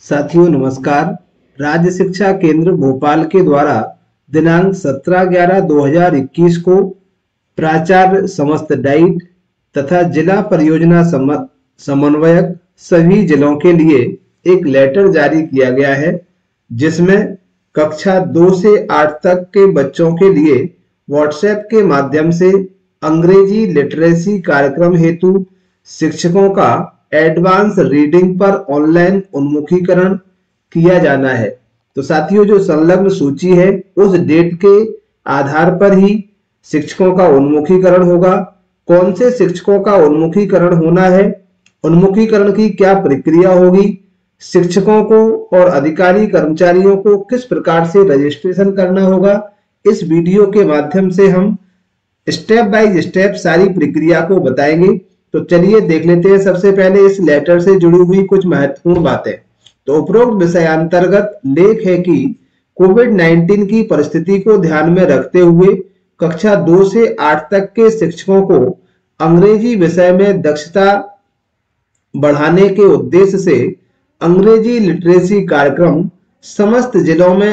साथियों नमस्कार। राज्य शिक्षा केंद्र भोपाल के द्वारा दिनांक 17/11/2021 को प्राचार्य समस्त डाइट तथा जिला परियोजना समन्वयक सभी जिलों के लिए एक लेटर जारी किया गया है, जिसमें कक्षा 2 से 8 तक के बच्चों के लिए व्हाट्सएप के माध्यम से अंग्रेजी लिटरेसी कार्यक्रम हेतु शिक्षकों का एडवांस रीडिंग पर ऑनलाइन उन्मुखीकरण किया जाना है। तो साथियों, जो संलग्न सूची है उस डेट के आधार पर ही शिक्षकों का उन्मुखीकरण होगा। कौन से शिक्षकों का उन्मुखीकरण होना है, उन्मुखीकरण की क्या प्रक्रिया होगी, शिक्षकों को और अधिकारी कर्मचारियों को किस प्रकार से रजिस्ट्रेशन करना होगा, इस वीडियो के माध्यम से हम स्टेप बाय स्टेप सारी प्रक्रिया को बताएंगे। तो चलिए देख लेते हैं सबसे पहले इस लेटर से जुड़ी हुई कुछ महत्वपूर्ण बातें। तो उपरोक्त विषयांतर्गत लेख है कि कोविड-19 की परिस्थिति को ध्यान में रखते हुए कक्षा 2 से 8 तक के शिक्षकों को अंग्रेजी विषय में दक्षता बढ़ाने के उद्देश्य से अंग्रेजी लिटरेसी कार्यक्रम समस्त जिलों में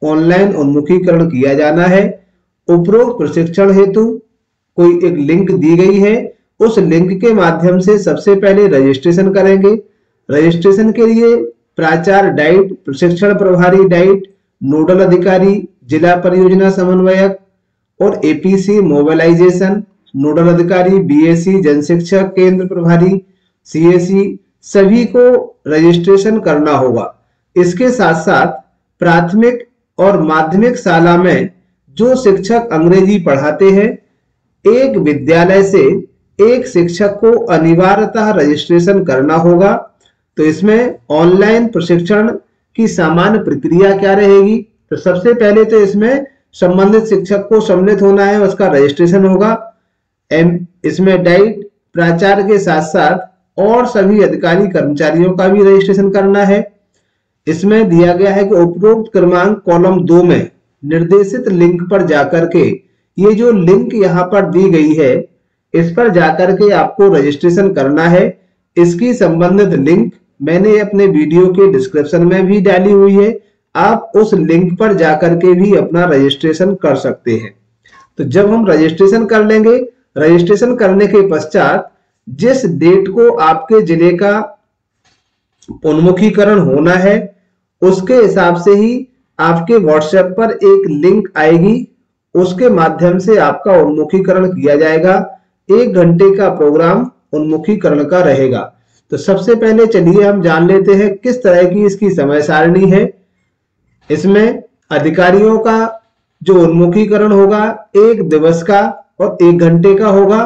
ऑनलाइन उन्मुखीकरण किया जाना है। उपरोक्त प्रशिक्षण हेतु कोई एक लिंक दी गई है, उस लिंक के माध्यम से सबसे पहले रजिस्ट्रेशन करेंगे। रजिस्ट्रेशन के लिए प्राचार्य डाइट, प्रशिक्षण प्रभारी डाइट, नोडल अधिकारी, जिला परियोजना समन्वयक और एपीसी मोबिलाइजेशन, नोडल अधिकारी, बीएससी जनशिक्षक केंद्र प्रभारी, सीएससी सभी को रजिस्ट्रेशन करना होगा। इसके साथ साथ प्राथमिक और माध्यमिक शाला में जो शिक्षक अंग्रेजी पढ़ाते हैं, एक विद्यालय से एक शिक्षक को अनिवार्यतः रजिस्ट्रेशन करना होगा। तो इसमें ऑनलाइन प्रशिक्षण की सामान्य प्रक्रिया क्या रहेगी? तो सबसे पहले तो इसमें संबंधित शिक्षक को सम्मिलित होना है, उसका रजिस्ट्रेशन होगा। इसमें डाइट प्राचार्य के साथ साथ और सभी अधिकारी कर्मचारियों का भी रजिस्ट्रेशन करना है। इसमें दिया गया है कि उपरोक्त क्रमांक कॉलम 2 में निर्देशित लिंक पर जाकर के, ये जो लिंक यहाँ पर दी गई है इस पर जाकर के आपको रजिस्ट्रेशन करना है। इसकी संबंधित लिंक मैंने अपने वीडियो के डिस्क्रिप्शन में भी डाली हुई है, आप उस लिंक पर जाकर के भी अपना रजिस्ट्रेशन कर सकते हैं। तो जब हम रजिस्ट्रेशन कर लेंगे, रजिस्ट्रेशन करने के पश्चात जिस डेट को आपके जिले का उन्मुखीकरण होना है उसके हिसाब से ही आपके व्हाट्सएप पर एक लिंक आएगी, उसके माध्यम से आपका उन्मुखीकरण किया जाएगा। 1 घंटे का प्रोग्राम उन्मुखीकरण का रहेगा। तो सबसे पहले चलिए हम जान लेते हैं किस तरह की इसकी समय सारणी है। इसमें अधिकारियों का जो उन्मुखीकरण होगा 1 दिवस का और 1 घंटे का होगा।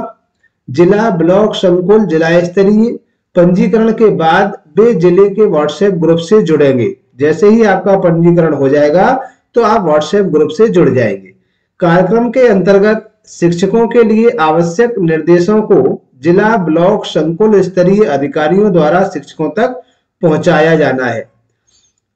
जिला, ब्लॉक, संकुल, जिला स्तरीय पंजीकरण के बाद वे जिले के व्हाट्सएप ग्रुप से जुड़ेंगे। जैसे ही आपका पंजीकरण हो जाएगा तो आप व्हाट्सएप ग्रुप से जुड़ जाएंगे। कार्यक्रम के अंतर्गत शिक्षकों के लिए आवश्यक निर्देशों को जिला, ब्लॉक, संकुल स्तरीय अधिकारियों द्वारा शिक्षकों तक पहुंचाया जाना है।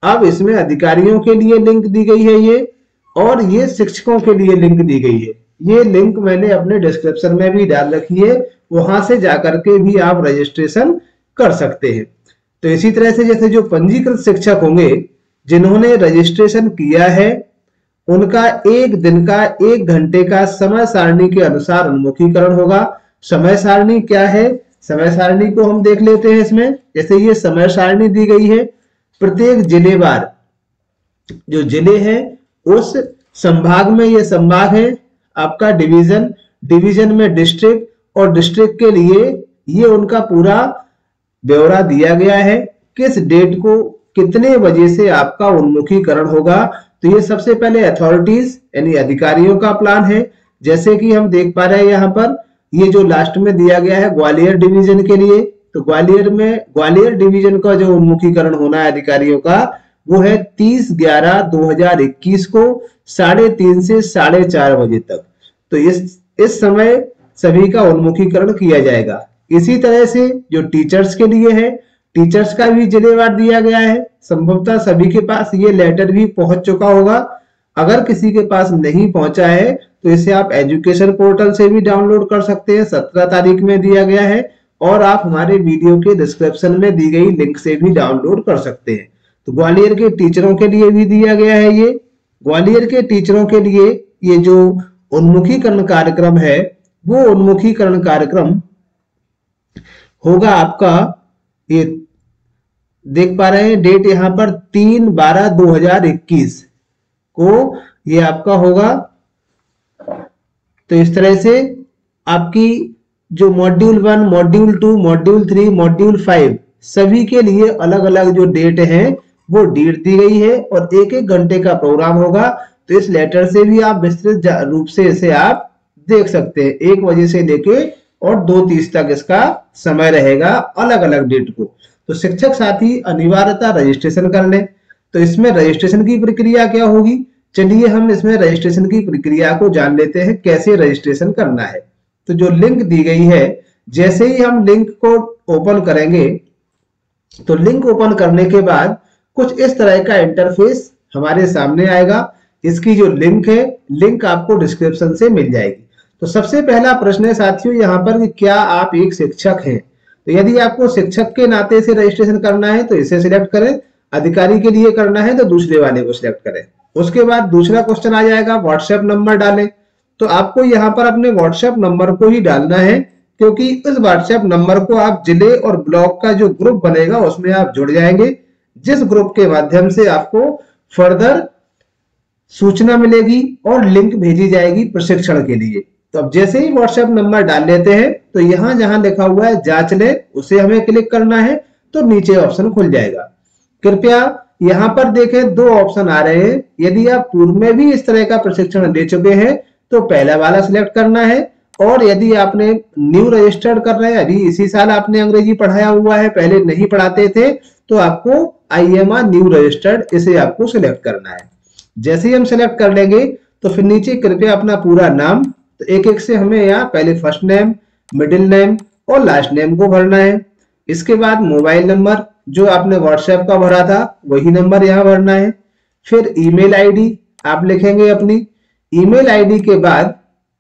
अब इसमें अधिकारियों के लिए लिंक दी गई है ये, और ये शिक्षकों के लिए लिंक दी गई है। ये लिंक मैंने अपने डिस्क्रिप्शन में भी डाल रखी है, वहां से जाकर के भी आप रजिस्ट्रेशन कर सकते हैं। तो इसी तरह से जैसे जो पंजीकृत शिक्षक होंगे जिन्होंने रजिस्ट्रेशन किया है, उनका 1 दिन का 1 घंटे का समय सारणी के अनुसार उन्मुखीकरण होगा। समय सारणी क्या है, समय सारणी को हम देख लेते हैं। इसमें जैसे ये समय सारणी दी गई है, प्रत्येक जिलेवार जो जिले हैं उस संभाग में, ये संभाग है आपका डिवीजन, डिवीजन में डिस्ट्रिक्ट, और डिस्ट्रिक्ट के लिए ये उनका पूरा ब्यौरा दिया गया है, किस डेट को कितने बजे से आपका उन्मुखीकरण होगा। तो ये सबसे पहले अथॉरिटीज यानी अधिकारियों का प्लान है। जैसे कि हम देख पा रहे हैं यहाँ पर ये जो लास्ट में दिया गया है ग्वालियर डिवीजन के लिए, तो ग्वालियर डिवीजन का जो उन्मुखीकरण होना है अधिकारियों का वो है 30/11/2021 को 3:30 से 4:30 बजे तक। तो इस समय सभी का उन्मुखीकरण किया जाएगा। इसी तरह से जो टीचर्स के लिए है, टीचर्स का भी जिलेवार दिया गया है। संभवतः सभी के पास ये लेटर भी पहुंच चुका होगा। अगर किसी के पास नहीं पहुंचा है तो इसे आप एजुकेशन पोर्टल से भी डाउनलोड कर सकते हैं। 17 तारीख में दिया गया है, और आप हमारे वीडियो के डिस्क्रिप्शन में दी गई लिंक से भी डाउनलोड कर सकते हैं। तो ग्वालियर के टीचरों के लिए भी दिया गया है ये। ग्वालियर के टीचरों के लिए ये जो उन्मुखीकरण कार्यक्रम है, वो उन्मुखीकरण कार्यक्रम होगा आपका, ये देख पा रहे हैं डेट यहाँ पर 3/12/2021 को ये आपका होगा। तो इस तरह से आपकी जो मॉड्यूल 1, मॉड्यूल 2, मॉड्यूल 3, मॉड्यूल 5 सभी के लिए अलग अलग जो डेट है वो डेट दी गई है और 1-1 घंटे का प्रोग्राम होगा। तो इस लेटर से भी आप विस्तृत रूप से इसे आप देख सकते हैं। 1 बजे से लेके और 2:30 तक इसका समय रहेगा, अलग अलग डेट को। तो शिक्षक साथी अनिवार्यता रजिस्ट्रेशन कर लें। तो इसमें रजिस्ट्रेशन की प्रक्रिया क्या होगी, चलिए हम इसमें रजिस्ट्रेशन की प्रक्रिया को जान लेते हैं, कैसे रजिस्ट्रेशन करना है। तो जो लिंक दी गई है, जैसे ही हम लिंक को ओपन करेंगे तो लिंक ओपन करने के बाद कुछ इस तरह का इंटरफेस हमारे सामने आएगा। इसकी जो लिंक है, लिंक आपको डिस्क्रिप्शन से मिल जाएगी। तो सबसे पहला प्रश्न है साथियों यहाँ पर कि क्या आप एक शिक्षक हैं। तो यदि आपको शिक्षक के नाते से रजिस्ट्रेशन करना है तो इसे सिलेक्ट करें, अधिकारी के लिए करना है तो दूसरे वाले को सिलेक्ट करें। उसके बाद दूसरा क्वेश्चन आ जाएगा, व्हाट्सएप नंबर डालें। तो आपको यहाँ पर अपने व्हाट्सएप नंबर को ही डालना है, क्योंकि इस व्हाट्सएप नंबर को आप जिले और ब्लॉक का जो ग्रुप बनेगा उसमें आप जुड़ जाएंगे, जिस ग्रुप के माध्यम से आपको फर्दर सूचना मिलेगी और लिंक भेजी जाएगी प्रशिक्षण के लिए। तो अब जैसे ही व्हाट्सएप नंबर डाल लेते हैं तो यहाँ जहां लिखा हुआ है जांच ले, उसे हमें क्लिक करना है तो नीचे ऑप्शन खुल जाएगा। कृपया यहाँ पर देखें 2 ऑप्शन आ रहे हैं। यदि आप पूर्व में भी इस तरह का प्रशिक्षण दे चुके हैं तो पहला वाला सिलेक्ट करना है, और यदि आपने न्यू रजिस्टर्ड कर रहे हैं, अभी इसी साल आपने अंग्रेजी पढ़ाया हुआ है, पहले नहीं पढ़ाते थे, तो आपको IMR न्यू रजिस्टर्ड इसे आपको सिलेक्ट करना है। जैसे ही हम सिलेक्ट कर लेंगे तो फिर नीचे कृपया अपना पूरा नाम, तो एक से हमें यहाँ पहले फर्स्ट नेम, मिडिल नेम और लास्ट नेम को भरना है। इसके बाद मोबाइल नंबर जो आपने व्हाट्सएप का भरा था वही नंबर यहाँ भरना है। फिर ईमेल आईडी आप लिखेंगे अपनी। ईमेल आईडी के बाद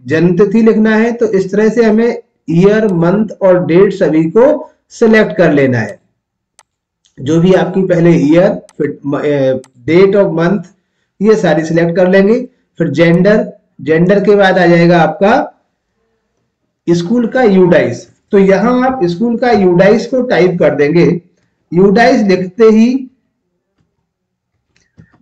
जन्म तिथि लिखना है। तो इस तरह से हमें ईयर, मंथ और डेट सभी को सिलेक्ट कर लेना है। जो भी आपकी पहले ईयर, फिर डेट और मंथ, ये सारी सिलेक्ट कर लेंगे। फिर जेंडर के बाद आ जाएगा आपका स्कूल का यूडाइस। तो यहां आप स्कूल का यूडाइस को टाइप कर देंगे। यूडाइस लिखते ही,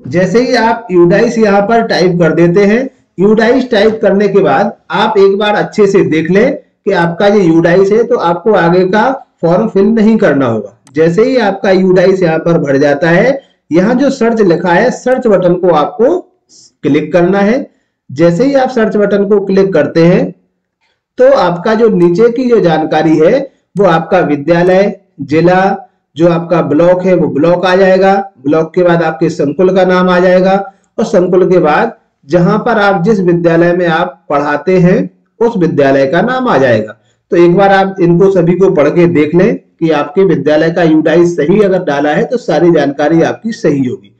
जैसे ही आप यूडाइस यहां पर टाइप कर देते हैं, यूडाइस टाइप करने के बाद आप एक बार अच्छे से देख लें कि आपका ये यूडाइस है, तो आपको आगे का फॉर्म फिल नहीं करना होगा। जैसे ही आपका यूडाइस यहाँ पर भर जाता है, यहाँ जो सर्च लिखा है, सर्च बटन को आपको क्लिक करना है। जैसे ही आप सर्च बटन को क्लिक करते हैं तो आपका जो नीचे की जो जानकारी है वो आपका विद्यालय, जिला, जो आपका ब्लॉक है वो ब्लॉक आ जाएगा। ब्लॉक के बाद आपके संकुल का नाम आ जाएगा, और संकुल के बाद जहां पर आप जिस विद्यालय में आप पढ़ाते हैं उस विद्यालय का नाम आ जाएगा। तो एक बार आप इनको सभी को पढ़ के देख लें कि आपके विद्यालय का यूडाइस सही अगर डाला है तो सारी जानकारी आपकी सही होगी।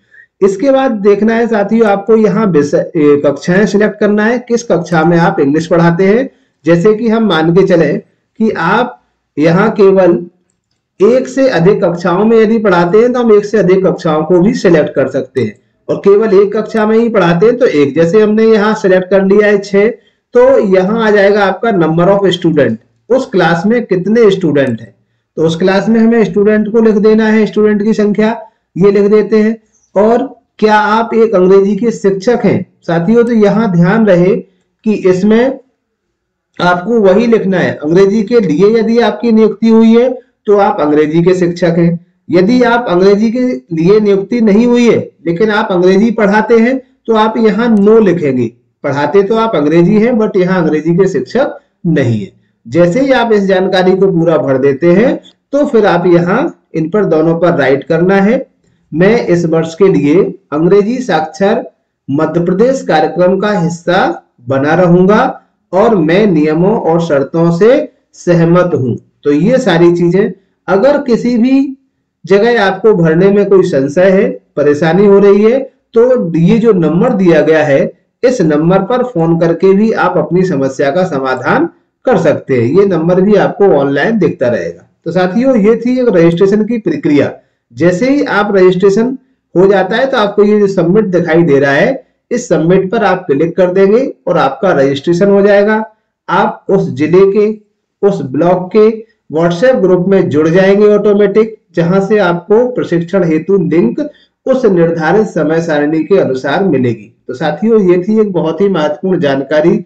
इसके बाद देखना है साथियों, आपको यहाँ कक्षाएं सिलेक्ट करना है, किस कक्षा में आप इंग्लिश पढ़ाते हैं। जैसे कि हम मान के चले कि आप यहाँ केवल 1 से अधिक कक्षाओं में यदि पढ़ाते हैं तो हम 1 से अधिक कक्षाओं को भी सिलेक्ट कर सकते हैं, और केवल 1 कक्षा में ही पढ़ाते हैं तो 1। जैसे हमने यहाँ सिलेक्ट कर लिया है 6, तो यहाँ आ जाएगा आपका नंबर ऑफ स्टूडेंट, उस क्लास में कितने स्टूडेंट हैं। तो उस क्लास में हमें स्टूडेंट को लिख देना है, स्टूडेंट की संख्या ये लिख देते हैं। और क्या आप एक अंग्रेजी के शिक्षक हैं साथियों, तो यहाँ ध्यान रहे कि इसमें आपको वही लिखना है। अंग्रेजी के लिए यदि आपकी नियुक्ति हुई है तो आप अंग्रेजी के शिक्षक हैं। यदि आप अंग्रेजी के लिए नियुक्ति नहीं हुई है लेकिन आप अंग्रेजी पढ़ाते हैं तो आप यहाँ नो लिखेंगे। पढ़ाते तो आप अंग्रेजी हैं बट यहाँ अंग्रेजी के शिक्षक नहीं है। जैसे ही आप इस जानकारी को पूरा भर देते हैं तो फिर आप यहाँ इन पर दोनों पर राइट करना है, मैं इस वर्ष के लिए अंग्रेजी साक्षर मध्य प्रदेश कार्यक्रम का हिस्सा बना रहूंगा और मैं नियमों और शर्तों से सहमत हूं। तो ये सारी चीजें, अगर किसी भी जगह आपको भरने में कोई संशय है, परेशानी हो रही है, तो ये जो नंबर दिया गया है इस नंबर पर फोन करके भी आप अपनी समस्या का समाधान कर सकते हैं। ये नंबर भी आपको ऑनलाइन दिखता रहेगा। तो साथियों, ये थी एक रजिस्ट्रेशन की प्रक्रिया। जैसे ही आप रजिस्ट्रेशन हो जाता है तो आपको ये जो सबमिट दिखाई दे रहा है, इस सबमिट पर आप क्लिक कर देंगे और आपका रजिस्ट्रेशन हो जाएगा। आप उस जिले के, उस ब्लॉक के व्हाट्सएप ग्रुप में जुड़ जाएंगे ऑटोमेटिक, जहां से आपको प्रशिक्षण हेतु लिंक उस निर्धारित समय सारणी के अनुसार मिलेगी। तो साथियों, ये थी एक बहुत ही महत्वपूर्ण जानकारी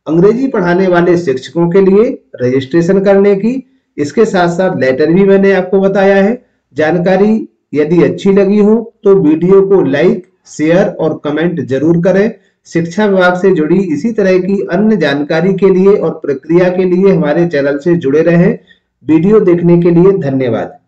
अंग्रेजी पढ़ाने वाले शिक्षकों के लिए रजिस्ट्रेशन करने की। इसके साथ साथ लेटर भी मैंने आपको बताया है। जानकारी यदि अच्छी लगी हो तो वीडियो को लाइक, शेयर और कमेंट जरूर करें। शिक्षा विभाग से जुड़ी इसी तरह की अन्य जानकारी के लिए और प्रक्रिया के लिए हमारे चैनल से जुड़े रहें। वीडियो देखने के लिए धन्यवाद।